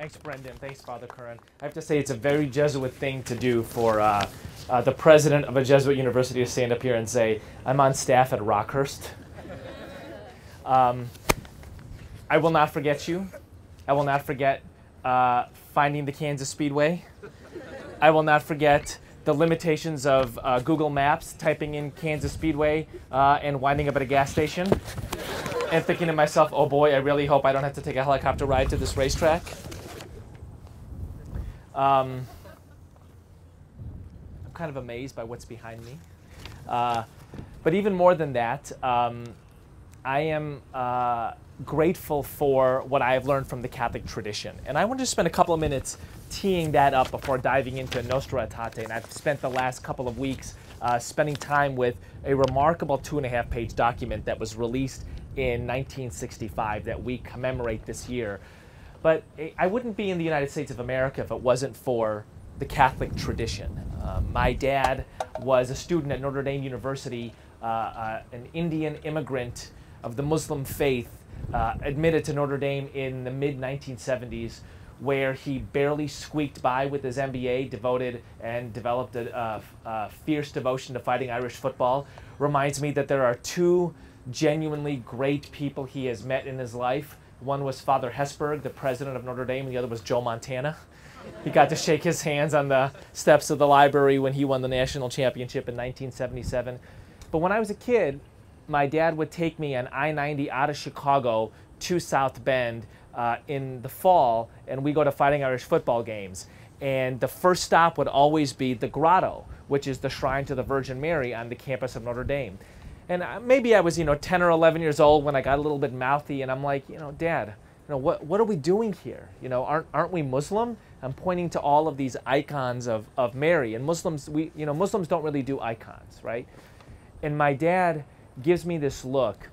Thanks, Brendan. Thanks, Father Curran. I have to say it's a very Jesuit thing to do for the president of a Jesuit university to stand up here and say, I'm on staff at Rockhurst. I will not forget you. I will not forget finding the Kansas Speedway. I will not forget the limitations of Google Maps, typing in Kansas Speedway and winding up at a gas station and thinking to myself, oh boy, I really hope I don't have to take a helicopter ride to this racetrack. I'm kind of amazed by what's behind me. But even more than that, I am grateful for what I have learned from the Catholic tradition. And I want to spend a couple of minutes teeing that up before diving into Nostra Aetate. And I've spent the last couple of weeks spending time with a remarkable 2.5-page document that was released in 1965 that we commemorate this year. But I wouldn't be in the United States of America if it wasn't for the Catholic tradition. My dad was a student at Notre Dame University, an Indian immigrant of the Muslim faith, admitted to Notre Dame in the mid-1970s, where he barely squeaked by with his MBA, devoted and developed a fierce devotion to fighting Irish football. Reminds me that there are two genuinely great people he has met in his life. One was Father Hesburgh, the president of Notre Dame, and the other was Joe Montana. He got to shake his hands on the steps of the library when he won the national championship in 1977. But when I was a kid, my dad would take me on I-90 out of Chicago to South Bend in the fall, and we go to Fighting Irish football games. And the first stop would always be the Grotto, which is the shrine to the Virgin Mary on the campus of Notre Dame. And maybe I was, 10 or 11 years old when I got a little bit mouthy, and I'm like, Dad, what are we doing here? Aren't we Muslim? I'm pointing to all of these icons of Mary, and Muslims, Muslims don't really do icons, right? And my dad gives me this look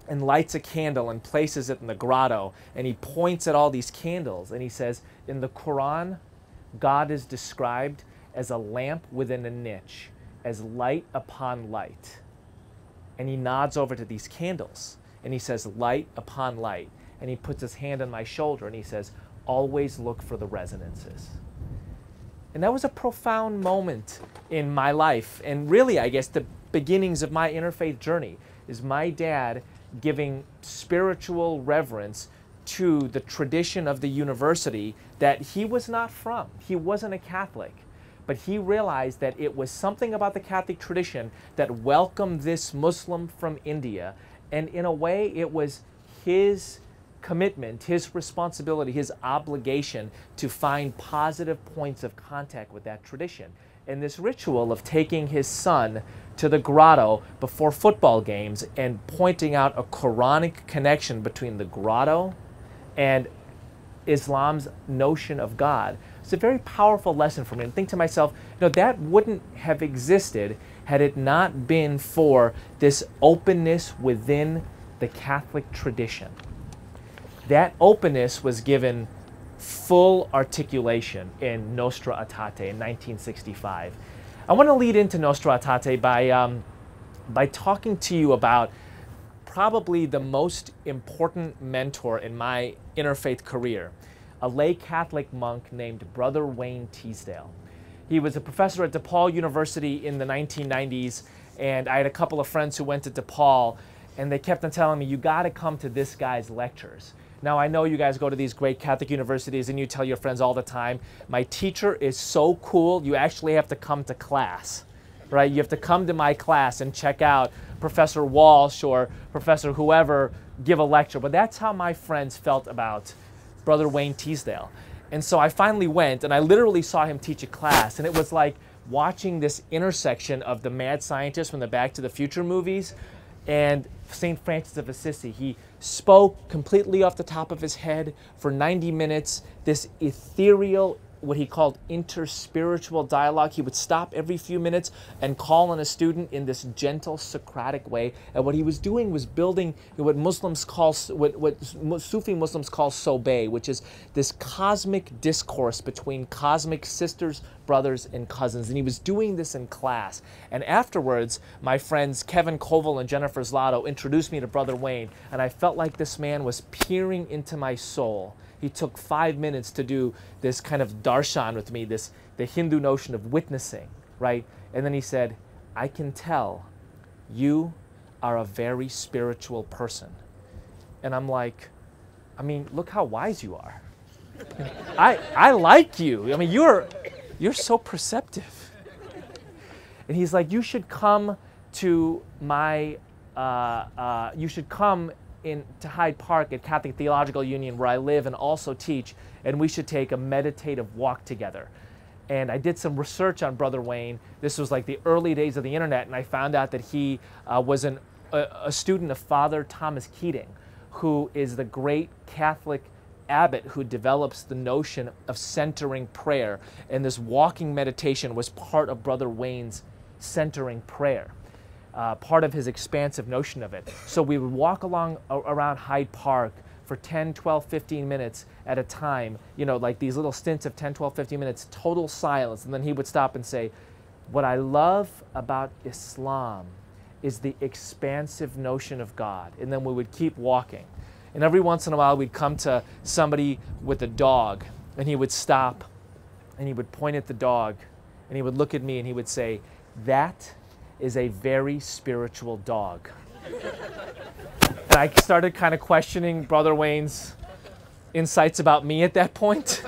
and lights a candle and places it in the grotto, and he points at all these candles, and he says, in the Quran, God is described as a lamp within a niche, as light upon light. And he nods over to these candles, and he says, light upon light. And he puts his hand on my shoulder, and he says, always look for the resonances. And that was a profound moment in my life, and really, I guess, the beginnings of my interfaith journey, is my dad giving spiritual reverence to the tradition of the university that he was not from. He wasn't a Catholic. But he realized that it was something about the Catholic tradition that welcomed this Muslim from India. And in a way, it was his commitment, his responsibility, his obligation to find positive points of contact with that tradition. And this ritual of taking his son to the grotto before football games and pointing out a Quranic connection between the grotto and Islam's notion of God. It's a very powerful lesson for me. And think to myself, that wouldn't have existed had it not been for this openness within the Catholic tradition. That openness was given full articulation in Nostra Aetate in 1965. I want to lead into Nostra Aetate by talking to you about probably the most important mentor in my interfaith career, a lay Catholic monk named Brother Wayne Teasdale. He was a professor at DePaul University in the 1990s, and I had a couple of friends who went to DePaul, and they kept on telling me, you got to come to this guy's lectures. Now, I know you guys go to these great Catholic universities, and you tell your friends all the time, my teacher is so cool, you actually have to come to class, right? You have to come to my class and check out Professor Walsh or Professor whoever give a lecture. But that's how my friends felt about Brother Wayne Teasdale. And so I finally went, and I literally saw him teach a class, and it was like watching this intersection of the mad scientist from the Back to the Future movies and St. Francis of Assisi. He spoke completely off the top of his head for 90 minutes, this ethereal, what he called interspiritual dialogue. He would stop every few minutes and call on a student in this gentle Socratic way. And what he was doing was building what Muslims call, what Sufi Muslims call Sobeh, which is this cosmic discourse between cosmic sisters, brothers, and cousins. And he was doing this in class. And afterwards, my friends Kevin Koval and Jennifer Zlato introduced me to Brother Wayne, and I felt like this man was peering into my soul. he took 5 minutes to do this kind of darshan with me, the Hindu notion of witnessing, right? And then he said, I can tell you are a very spiritual person. And I'm like, I mean, look how wise you are. I like you. I mean, you're so perceptive. And he's like, you should come to my, you should come to Hyde Park at Catholic Theological Union where I live and also teach, and we should take a meditative walk together. And I did some research on Brother Wayne. This was like the early days of the internet, and I found out that he was a student of Father Thomas Keating, who is the great Catholic abbot who develops the notion of centering prayer. And this walking meditation was part of Brother Wayne's centering prayer, part of his expansive notion of it. So we would walk around Hyde Park for 10, 12, 15 minutes at a time, you know, like these little stints of 10, 12, 15 minutes, total silence. And then he would stop and say, what I love about Islam is the expansive notion of God. And then we would keep walking. And every once in a while we'd come to somebody with a dog, and he would stop and he would point at the dog and he would look at me and he would say, that is a very spiritual dog. And I started kind of questioning Brother Wayne's insights about me at that point.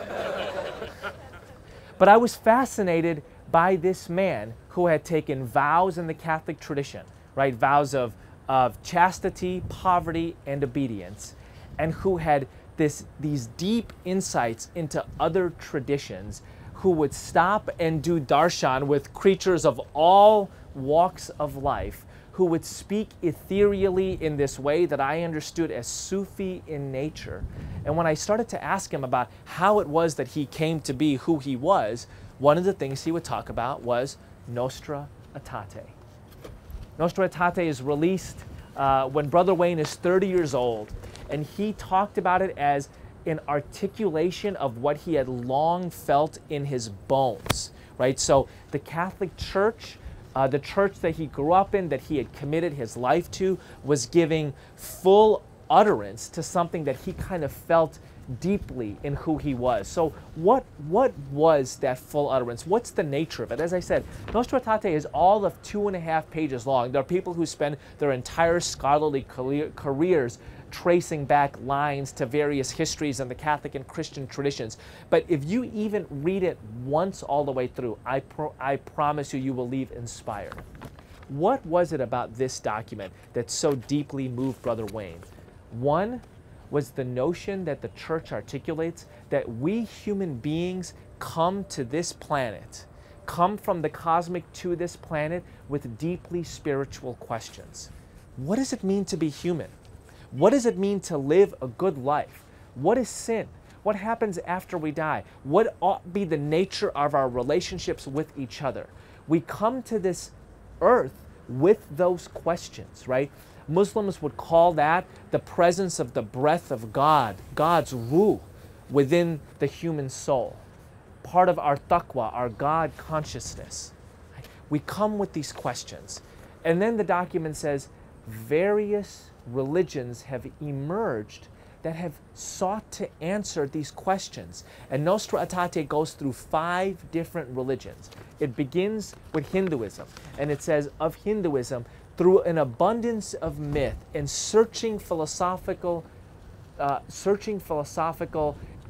But I was fascinated by this man who had taken vows in the Catholic tradition, right? Vows of chastity, poverty, and obedience, and who had these deep insights into other traditions, who would stop and do darshan with creatures of all walks of life, who would speak ethereally in this way that I understood as Sufi in nature. And when I started to ask him about how it was that he came to be who he was, one of the things he would talk about was Nostra Aetate. Nostra Aetate is released when Brother Wayne is 30 years old, and he talked about it as an articulation of what he had long felt in his bones, right? So the Catholic Church, the church that he grew up in, that he had committed his life to, was giving full utterance to something that he kind of felt deeply in who he was. So what was that full utterance? What's the nature of it? As I said, Nostra Aetate is all of 2.5 pages long. There are people who spend their entire scholarly careers tracing back lines to various histories in the Catholic and Christian traditions. But if you even read it once all the way through, I promise you, you will leave inspired. What was it about this document that so deeply moved Brother Wayne? One was the notion that the church articulates that we human beings come to this planet, come from the cosmic to this planet with deeply spiritual questions. What does it mean to be human? What does it mean to live a good life? What is sin? What happens after we die? What ought be the nature of our relationships with each other? We come to this earth with those questions, right? Muslims would call that the presence of the breath of God, God's ruh within the human soul. Part of our taqwa, our God consciousness. We come with these questions. And then the document says, various religions have emerged that have sought to answer these questions. And Nostra Aetate goes through 5 different religions. It begins with Hinduism, and it says of Hinduism, through an abundance of myth and searching philosophical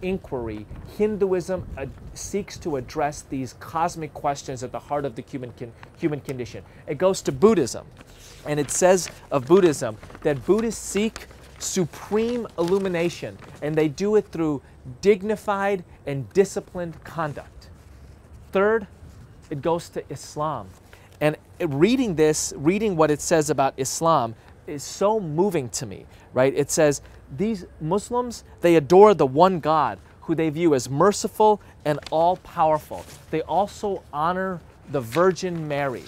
inquiry, Hinduism seeks to address these cosmic questions at the heart of the human condition. It goes to Buddhism, and it says of Buddhism that Buddhists seek supreme illumination, and they do it through dignified and disciplined conduct. Third, it goes to Islam. And reading what it says about Islam is so moving to me, right? It says these Muslims, they adore the one God who they view as merciful and all-powerful. They also honor the Virgin Mary.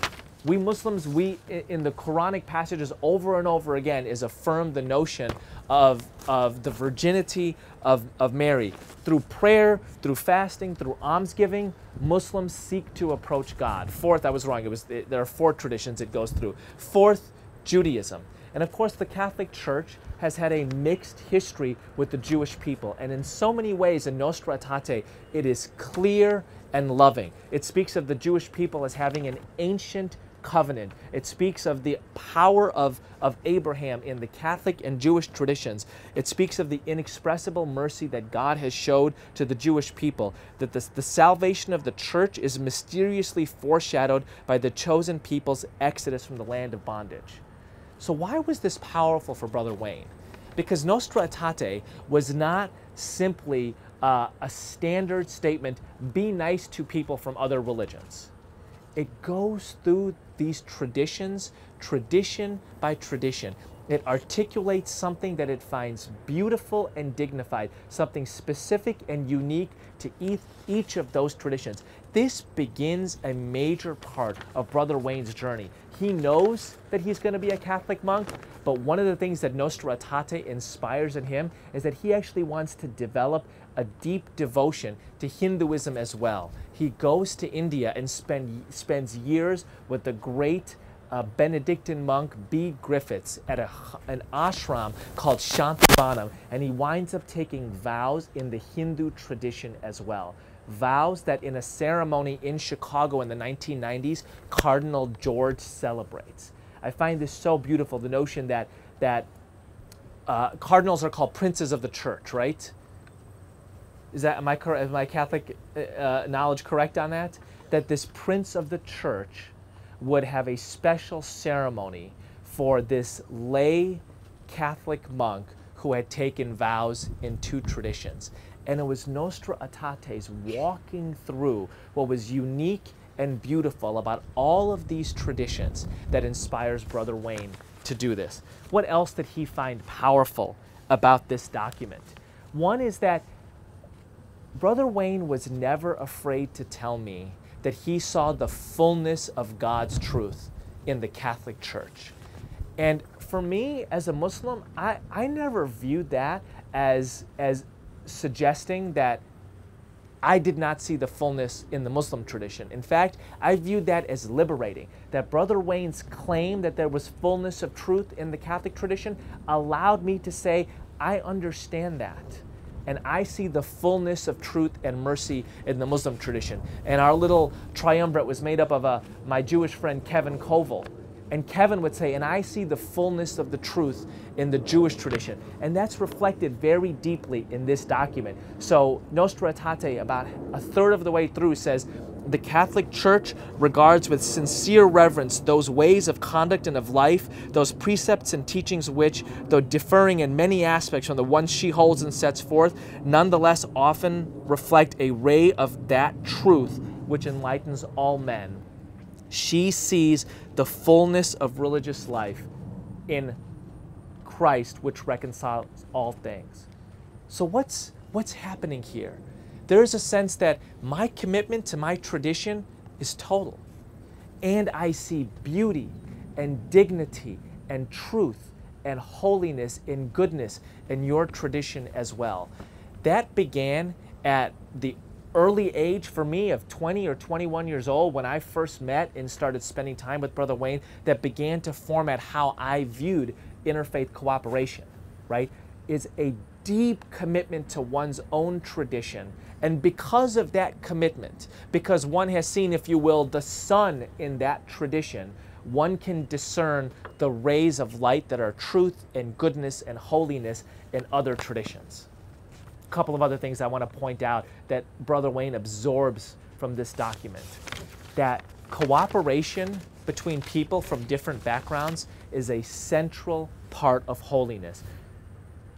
We Muslims, in the Quranic passages over and over again is affirmed the notion of the virginity of Mary. Through prayer, through fasting, through almsgiving, Muslims seek to approach God. Fourth, I was wrong. There are 4 traditions it goes through. Fourth, Judaism. And of course, the Catholic Church has had a mixed history with the Jewish people. And in so many ways, in Nostra Aetate, it is clear and loving. It speaks of the Jewish people as having an ancient covenant. It speaks of the power of Abraham in the Catholic and Jewish traditions. It speaks of the inexpressible mercy that God has showed to the Jewish people, that the salvation of the church is mysteriously foreshadowed by the chosen people's exodus from the land of bondage. So why was this powerful for Brother Wayne? Because Nostra Aetate was not simply a standard statement, be nice to people from other religions. It goes through these traditions, tradition by tradition. It articulates something that it finds beautiful and dignified, something specific and unique to each of those traditions. This begins a major part of Brother Wayne's journey. He knows that he's going to be a Catholic monk, but one of the things that Nostra Aetate inspires in him is that he actually wants to develop a deep devotion to Hinduism as well. He goes to India and spends years with the great Benedictine monk B. Griffiths at an ashram called Shantivanam, and he winds up taking vows in the Hindu tradition as well. Vows that in a ceremony in Chicago in the 1990s, Cardinal George celebrates. I find this so beautiful, the notion that cardinals are called princes of the church, right? Is my Catholic knowledge correct on that? That this prince of the church would have a special ceremony for this lay Catholic monk who had taken vows in two traditions. And it was Nostra Aetate's walking through what was unique and beautiful about all of these traditions that inspires Brother Wayne to do this. What else did he find powerful about this document? One is that Brother Wayne was never afraid to tell me that he saw the fullness of God's truth in the Catholic Church. And for me, as a Muslim, I never viewed that as suggesting that I did not see the fullness in the Muslim tradition. In fact, I viewed that as liberating, that Brother Wayne's claim that there was fullness of truth in the Catholic tradition allowed me to say, I understand that. And I see the fullness of truth and mercy in the Muslim tradition. And our little triumvirate was made up of my Jewish friend Kevin Koval. And Kevin would say, and I see the fullness of the truth in the Jewish tradition. And that's reflected very deeply in this document. So Nostra Aetate, about a third of the way through, says, the Catholic Church regards with sincere reverence those ways of conduct and of life, those precepts and teachings which, though differing in many aspects from the ones she holds and sets forth, nonetheless often reflect a ray of that truth which enlightens all men. She sees the fullness of religious life in Christ, which reconciles all things. So what's happening here? There is a sense that my commitment to my tradition is total. And I see beauty and dignity and truth and holiness and goodness in your tradition as well. That began at the early age for me of 20 or 21 years old when I first met and started spending time with Brother Wayne, that began to format how I viewed interfaith cooperation, right? Is a deep commitment to one's own tradition. And because of that commitment, because one has seen, if you will, the sun in that tradition, one can discern the rays of light that are truth and goodness and holiness in other traditions. A couple of other things I want to point out that Brother Wayne absorbs from this document. That cooperation between people from different backgrounds is a central part of holiness.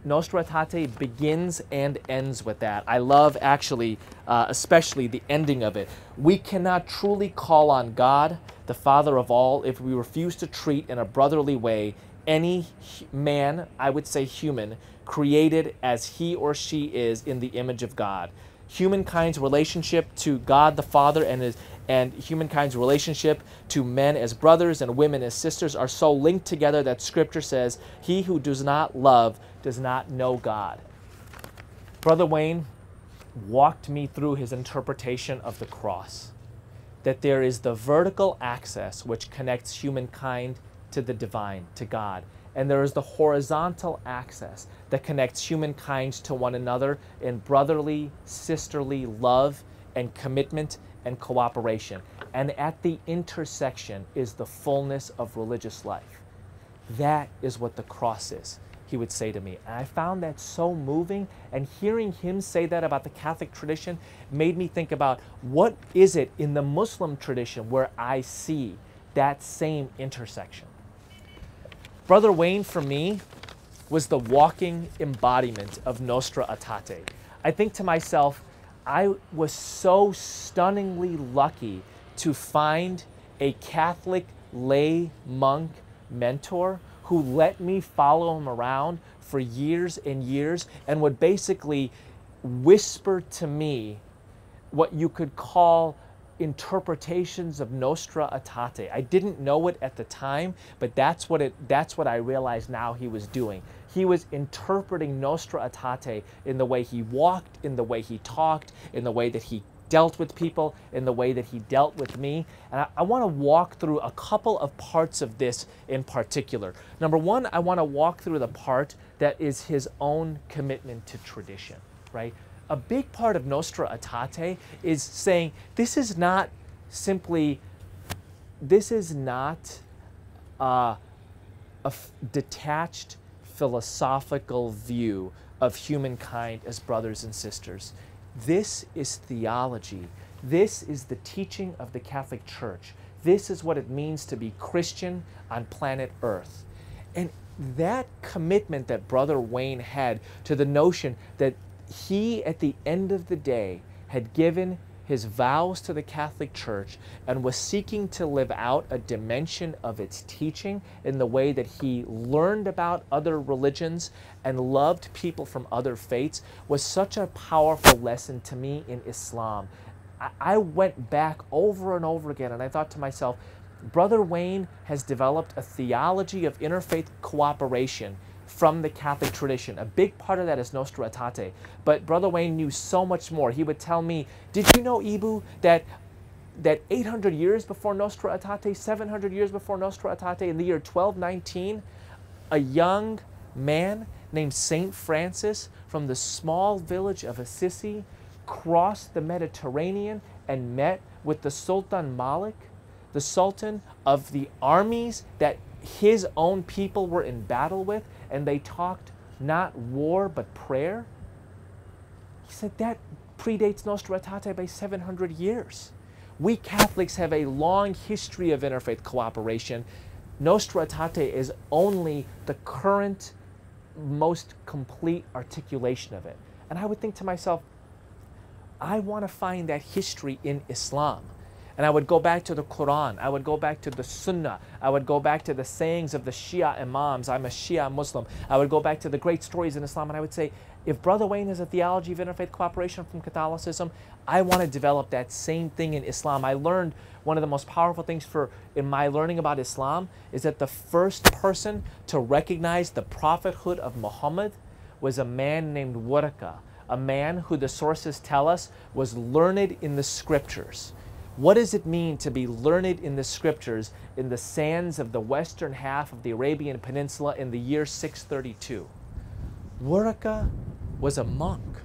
Nostra Aetate begins and ends with that. I love actually, especially the ending of it. We cannot truly call on God, the Father of all, if we refuse to treat in a brotherly way any man, I would say human, created as he or she is in the image of God. Humankind's relationship to God the Father and humankind's relationship to men as brothers and women as sisters are so linked together that Scripture says, he who does not love does not know God. Brother Wayne walked me through his interpretation of the cross, that there is the vertical axis which connects humankind to the divine, to God, and there is the horizontal axis that connects humankind to one another in brotherly, sisterly love and commitment and cooperation. And at the intersection is the fullness of religious life. That is what the cross is, he would say to me. And I found that so moving, and hearing him say that about the Catholic tradition made me think about what is it in the Muslim tradition where I see that same intersection. Brother Wayne, for me, was the walking embodiment of Nostra Aetate. I think to myself, I was so stunningly lucky to find a Catholic lay monk mentor who let me follow him around for years and years and would basically whisper to me what you could call interpretations of Nostra Aetate. I didn't know it at the time, but that's what I realize now he was doing. He was interpreting Nostra Aetate in the way he walked, in the way he talked, in the way that he dealt with people, in the way that he dealt with me. And I want to walk through a couple of parts of this in particular. Number one, I want to walk through the part that is his own commitment to tradition, right? A big part of Nostra Aetate is saying this is not a detached philosophical view of humankind as brothers and sisters. This is theology. This is the teaching of the Catholic Church. This is what it means to be Christian on planet Earth. And that commitment that Brother Wayne had to the notion that he, at the end of the day, had given his vows to the Catholic Church and was seeking to live out a dimension of its teaching in the way that he learned about other religions and loved people from other faiths was such a powerful lesson to me in Islam. I went back over and over again and I thought to myself, Brother Wayne has developed a theology of interfaith cooperation from the Catholic tradition. A big part of that is Nostra Aetate. But Brother Wayne knew so much more. He would tell me, did you know, Eboo, that 800 years before Nostra Aetate, 700 years before Nostra Aetate, in the year 1219, a young man named Saint Francis from the small village of Assisi crossed the Mediterranean and met with the Sultan Malik, the Sultan of the armies that his own people were in battle with, and they talked not war but prayer. He said that predates Nostra Aetate by 700 years. We Catholics have a long history of interfaith cooperation. Nostra Aetate is only the current, most complete articulation of it. And I would think to myself, I want to find that history in Islam. And I would go back to the Quran, I would go back to the Sunnah, I would go back to the sayings of the Shia Imams. I'm a Shia Muslim. I would go back to the great stories in Islam and I would say, if Brother Wayne has a theology of interfaith cooperation from Catholicism, I want to develop that same thing in Islam. I learned one of the most powerful things in my learning about Islam is that the first person to recognize the prophethood of Muhammad was a man named Waraka, a man who the sources tell us was learned in the scriptures. What does it mean to be learned in the scriptures in the sands of the western half of the Arabian Peninsula in the year 632? Waraka was a monk,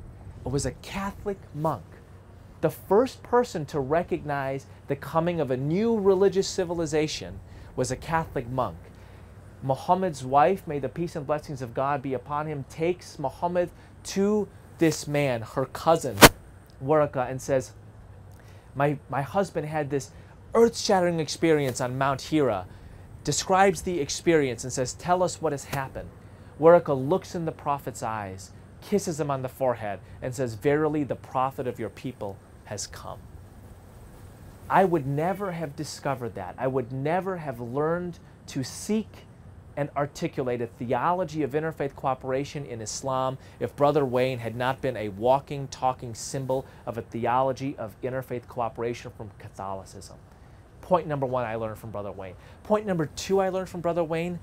was a Catholic monk. The first person to recognize the coming of a new religious civilization was a Catholic monk. Muhammad's wife, may the peace and blessings of God be upon him, takes Muhammad to this man, her cousin, Waraka, and says, my husband had this earth-shattering experience on Mount Hira, describes the experience and says, tell us what has happened. Waraka looks in the prophet's eyes, kisses him on the forehead, and says, verily the prophet of your people has come. I would never have discovered that. I would never have learned to seek and articulate a theology of interfaith cooperation in Islam if Brother Wayne had not been a walking, talking symbol of a theology of interfaith cooperation from Catholicism. Point number one I learned from Brother Wayne. Point number two I learned from Brother Wayne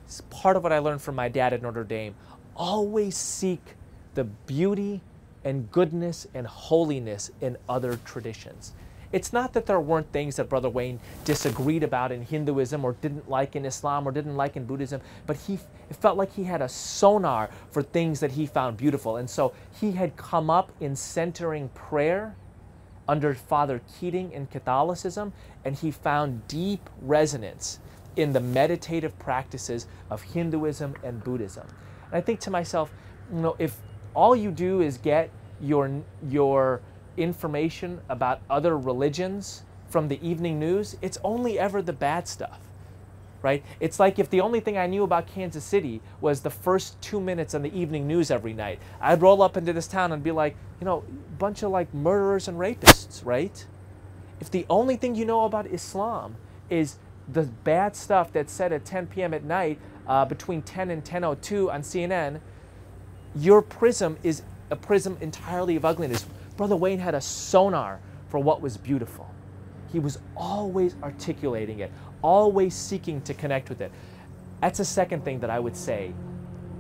is part of what I learned from my dad at Notre Dame. Always seek the beauty and goodness and holiness in other traditions. It's not that there weren't things that Brother Wayne disagreed about in Hinduism or didn't like in Islam or didn't like in Buddhism, but it felt like he had a sonar for things that he found beautiful. And so he had come up in centering prayer under Father Keating in Catholicism, and he found deep resonance in the meditative practices of Hinduism and Buddhism. And I think to myself, if all you do is get your information about other religions from the evening news, it's only ever the bad stuff, right? It's like if the only thing I knew about Kansas City was the first 2 minutes on the evening news every night, I'd roll up into this town and be like, bunch of like murderers and rapists, right? If the only thing you know about Islam is the bad stuff that's said at 10 p.m. at night between 10 and 10:02 on CNN, your prism is a prism entirely of ugliness. Brother Wayne had a sonar for what was beautiful. He was always articulating it, always seeking to connect with it. That's a second thing that I would say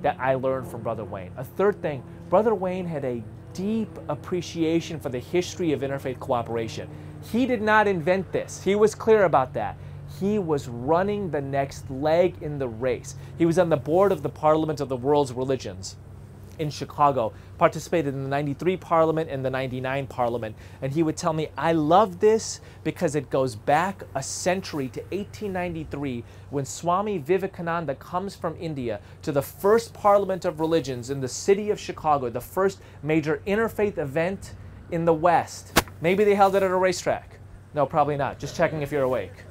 that I learned from Brother Wayne. A third thing, Brother Wayne had a deep appreciation for the history of interfaith cooperation. He did not invent this. He was clear about that. He was running the next leg in the race. He was on the board of the Parliament of the World's Religions in Chicago, participated in the 93 Parliament and the 99 Parliament. And he would tell me, I love this because it goes back a century to 1893 when Swami Vivekananda comes from India to the first Parliament of Religions in the city of Chicago, the first major interfaith event in the West. Maybe they held it at a racetrack. No, probably not. Just checking if you're awake.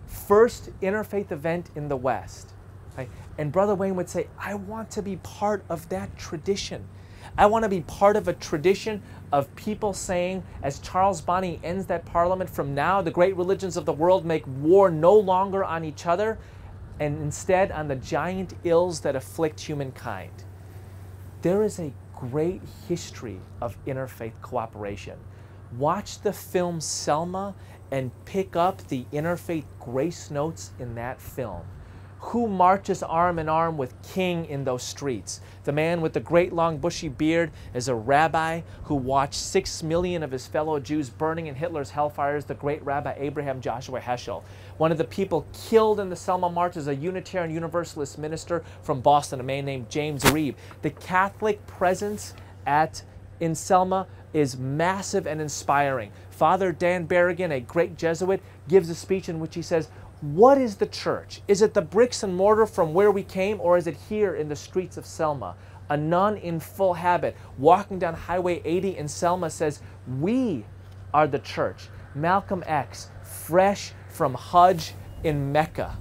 First interfaith event in the West. Right? And Brother Wayne would say, I want to be part of that tradition. I want to be part of a tradition of people saying, as Charles Bonney ends that parliament, from now the great religions of the world make war no longer on each other, and instead on the giant ills that afflict humankind. There is a great history of interfaith cooperation. Watch the film Selma and pick up the interfaith grace notes in that film. Who marches arm in arm with King in those streets? The man with the great long bushy beard is a rabbi who watched 6 million of his fellow Jews burning in Hitler's hellfires, the great Rabbi Abraham Joshua Heschel. One of the people killed in the Selma March is a Unitarian Universalist minister from Boston, a man named James Reeb. The Catholic presence in Selma is massive and inspiring. Father Dan Berrigan, a great Jesuit, gives a speech in which he says, what is the church? Is it the bricks and mortar from where we came, or is it here in the streets of Selma? A nun in full habit walking down Highway 80 in Selma says, we are the church. Malcolm X, fresh from Hajj in Mecca,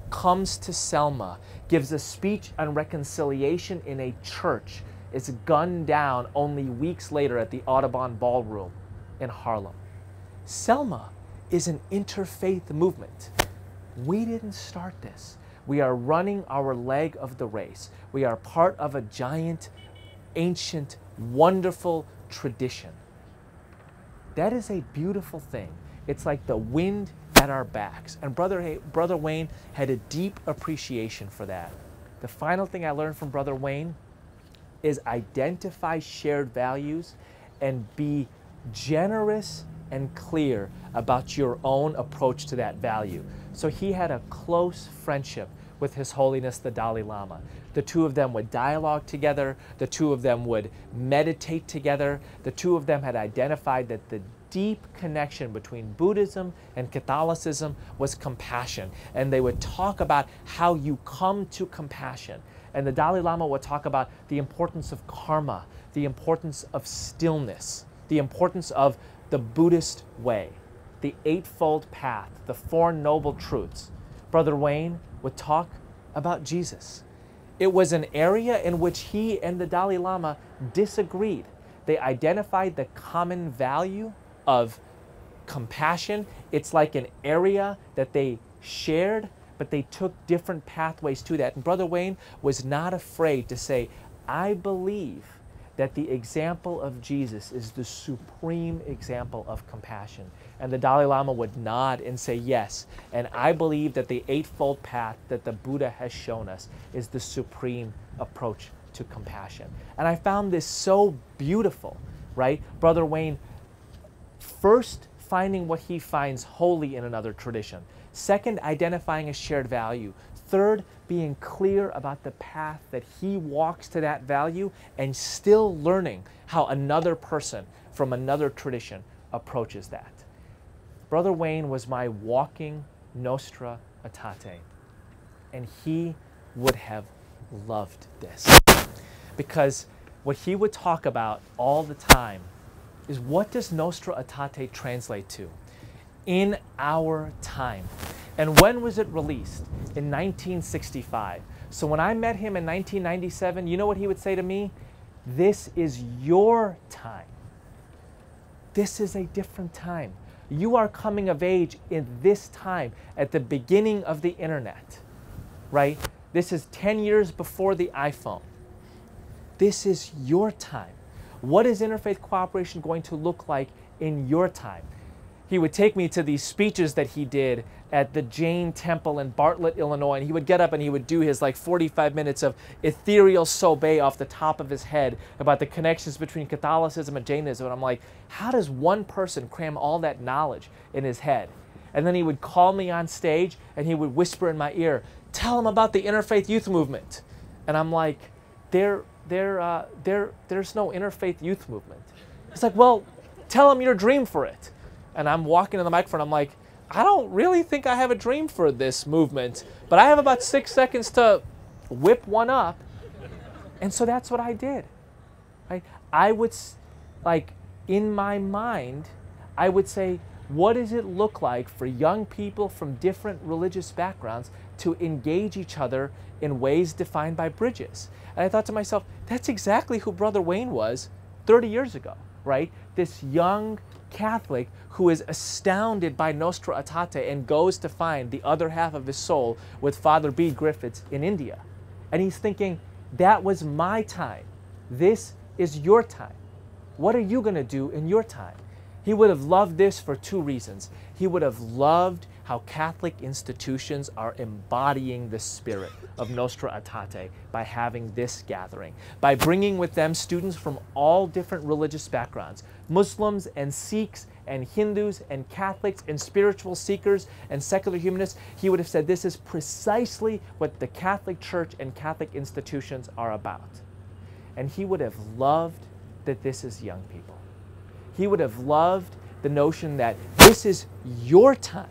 comes to Selma, gives a speech on reconciliation in a church, is gunned down only weeks later at the Audubon Ballroom in Harlem. Selma is an interfaith movement. We didn't start this. We are running our leg of the race. We are part of a giant, ancient, wonderful tradition. That is a beautiful thing. It's like the wind at our backs. And Brother Wayne had a deep appreciation for that. The final thing I learned from Brother Wayne is identify shared values and be generous and clear about your own approach to that value. So he had a close friendship with His Holiness the Dalai Lama. The two of them would dialogue together. The two of them would meditate together. The two of them had identified that the deep connection between Buddhism and Catholicism was compassion. And they would talk about how you come to compassion. And the Dalai Lama would talk about the importance of karma, the importance of stillness, the importance of the Buddhist way, the Eightfold Path, the Four Noble Truths. Brother Wayne would talk about Jesus. It was an area in which he and the Dalai Lama disagreed. They identified the common value of compassion. It's like an area that they shared, but they took different pathways to that. And Brother Wayne was not afraid to say, I believe that the example of Jesus is the supreme example of compassion. And the Dalai Lama would nod and say, yes, and I believe that the Eightfold Path that the Buddha has shown us is the supreme approach to compassion. And I found this so beautiful, right? Brother Wayne First, finding what he finds holy in another tradition. Second, identifying a shared value. Third, being clear about the path that he walks to that value and still learning how another person from another tradition approaches that. Brother Wayne was my walking Nostra Aetate, and he would have loved this, because what he would talk about all the time is, what does Nostra Aetate translate to? In our time. And when was it released? In 1965. So when I met him in 1997, you know what he would say to me? This is your time. This is a different time. You are coming of age in this time, at the beginning of the internet, right? This is 10 years before the iPhone. This is your time. What is interfaith cooperation going to look like in your time? He would take me to these speeches that he did at the Jain Temple in Bartlett, Illinois, and he would get up and he would do his like 45 minutes of ethereal sobe off the top of his head about the connections between Catholicism and Jainism. And I'm like, how does one person cram all that knowledge in his head? And then he would call me on stage and he would whisper in my ear, tell him about the Interfaith Youth Movement. And I'm like, there's no Interfaith Youth Movement. He's like, well, tell him your dream for it. And I'm walking to the microphone, I'm like, I don't really think I have a dream for this movement, but I have about 6 seconds to whip one up. And so that's what I did. Right? I would, like, in my mind, I would say, what does it look like for young people from different religious backgrounds to engage each other in ways defined by bridges? And I thought to myself, that's exactly who Brother Wayne was 30 years ago, right? This young Catholic who is astounded by Nostra Aetate and goes to find the other half of his soul with Father B. Griffiths in India. And he's thinking, that was my time. This is your time. What are you going to do in your time? He would have loved this for two reasons. He would have loved how Catholic institutions are embodying the spirit of Nostra Aetate by having this gathering, by bringing with them students from all different religious backgrounds, Muslims and Sikhs and Hindus and Catholics and spiritual seekers and secular humanists. He would have said, this is precisely what the Catholic Church and Catholic institutions are about. And he would have loved that this is young people. He would have loved the notion that this is your time.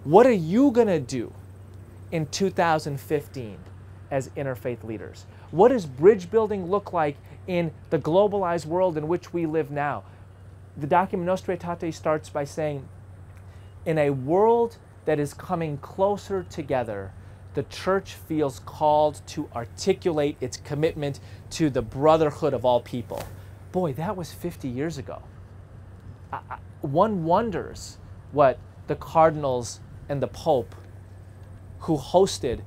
What are you going to do in 2015 as interfaith leaders? What does bridge building look like in the globalized world in which we live now? The document Nostra Aetate starts by saying, in a world that is coming closer together, the church feels called to articulate its commitment to the brotherhood of all people. Boy, that was 50 years ago. One wonders what the cardinals and the Pope who hosted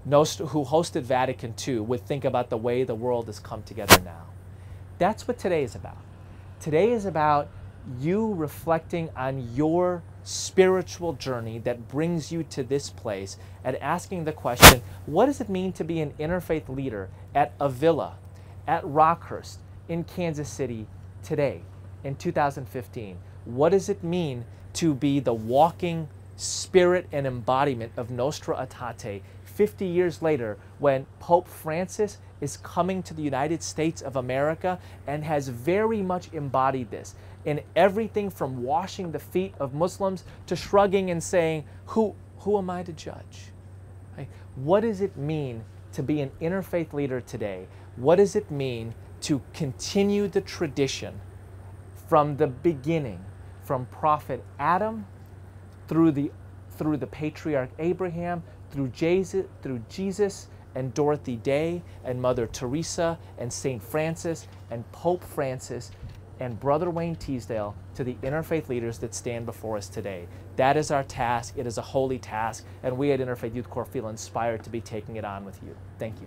Vatican II would think about the way the world has come together now. That's what today is about. Today is about you reflecting on your spiritual journey that brings you to this place and asking the question, what does it mean to be an interfaith leader at Avila, at Rockhurst, in Kansas City today, in 2015? What does it mean to be the walking spirit and embodiment of Nostra Aetate 50 years later, when Pope Francis is coming to the United States of America and has very much embodied this in everything from washing the feet of Muslims to shrugging and saying, who am I to judge? Right? What does it mean to be an interfaith leader today? What does it mean to continue the tradition from the beginning, from Prophet Adam through the patriarch Abraham, through Jesus and Dorothy Day and Mother Teresa and St. Francis and Pope Francis and Brother Wayne Teasdale, to the interfaith leaders that stand before us today? That is our task. It is a holy task, and we at Interfaith Youth Corps feel inspired to be taking it on with you. Thank you.